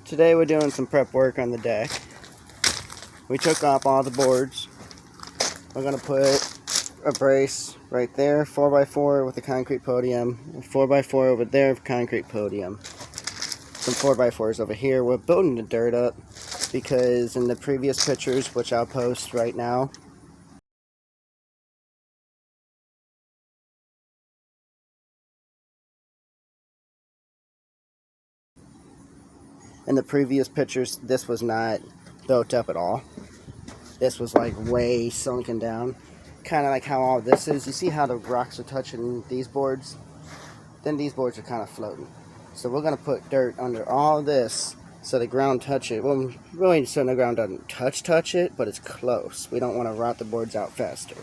Today we're doing some prep work on the deck. We took off all the boards. We're going to put a brace right there, 4x4 with a concrete podium, 4x4 over there with concrete podium. Some 4x4s over here. We're building the dirt up because in the previous pictures, which I'll post right now, this was not built up at all. This was like way sunken down. Kind of like how all this is. You see how the rocks are touching these boards? Then these boards are kind of floating. So we're going to put dirt under all this so the ground touch it. Well, really so the ground doesn't touch it, but it's close. We don't want to rot the boards out faster.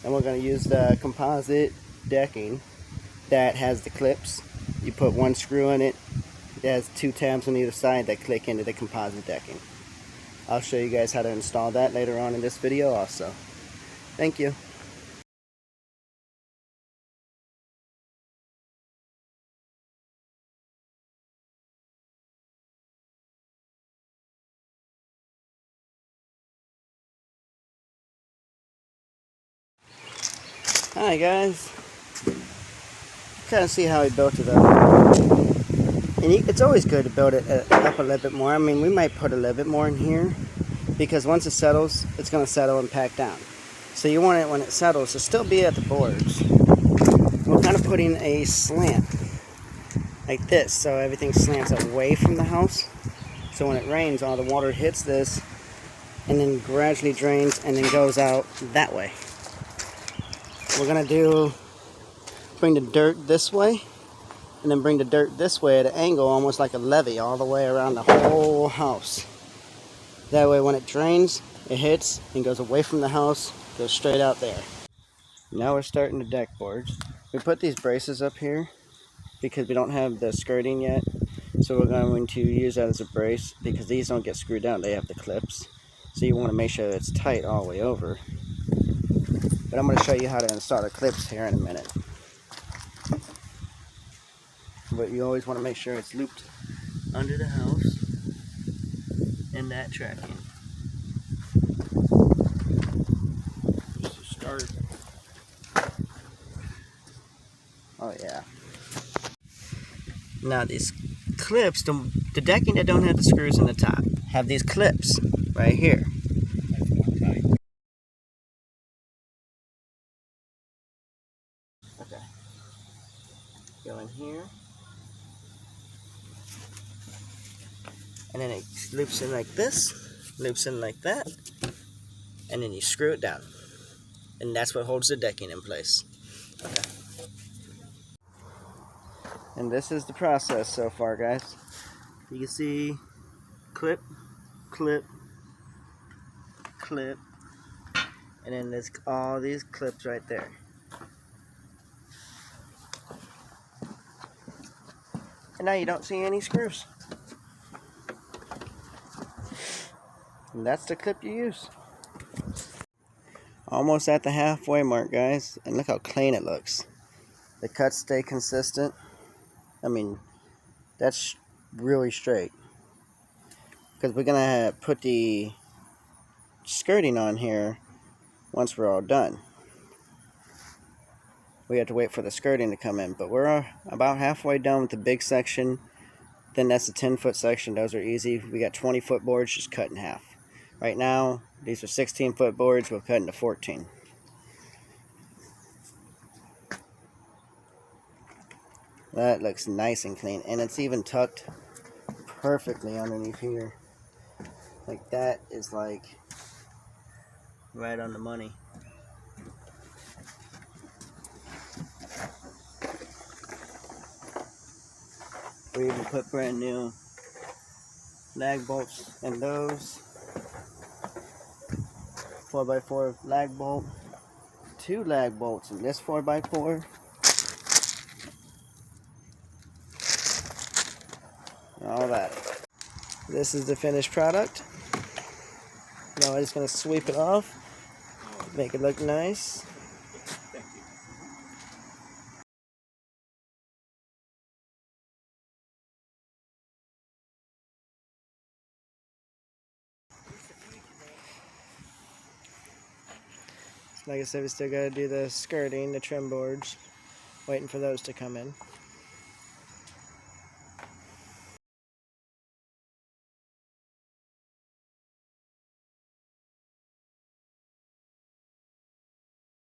And we're going to use the composite decking that has the clips. You put one screw in it. It has two tabs on either side that click into the composite decking. I'll show you guys how to install that later on in this video also. Thank you. Hi guys. Kind of see how we built it up. And it's always good to build it up a little bit more. I mean, we might put a little bit more in here because once it settles, it's going to settle and pack down. So you want it when it settles to still be at the boards. We're kind of putting a slant like this so everything slants away from the house. So when it rains, all the water hits this and then gradually drains and then goes out that way. We're going to bring the dirt this way and then bring the dirt this way at an angle, almost like a levee, all the way around the whole house. That way when it drains, it hits and goes away from the house, goes straight out there. Now we're starting the deck boards. We put these braces up here because we don't have the skirting yet. So we're going to use that as a brace because these don't get screwed down, they have the clips. So you want to make sure it's tight all the way over. But I'm going to show you how to install the clips here in a minute. But you always want to make sure it's looped under the house and that tracking. Just to start. Oh yeah. Now these clips, the decking that don't have the screws in the top, have these clips right here. Okay. Go in here. And then it loops in like this, loops in like that, and then you screw it down. And that's what holds the decking in place. Okay. And this is the process so far, guys. You can see clip, clip, clip, and then there's all these clips right there. And now you don't see any screws. And that's the clip you use. Almost at the halfway mark, guys. And look how clean it looks. The cuts stay consistent. I mean, that's really straight. Because we're going to put the skirting on here once we're all done. We have to wait for the skirting to come in. But we're about halfway done with the big section. Then that's a 10-foot section. Those are easy. We got 20-foot boards just cut in half. Right now, these are 16-foot boards. We'll cut into 14. That looks nice and clean. And it's even tucked perfectly underneath here. Like that is like right on the money. We even put brand new lag bolts in those. 4x4 lag bolt. 2 lag bolts in this 4x4. All that. This is the finished product. Now I'm just going to sweep it off, make it look nice. Like I said, we still got to do the skirting, the trim boards. Waiting for those to come in.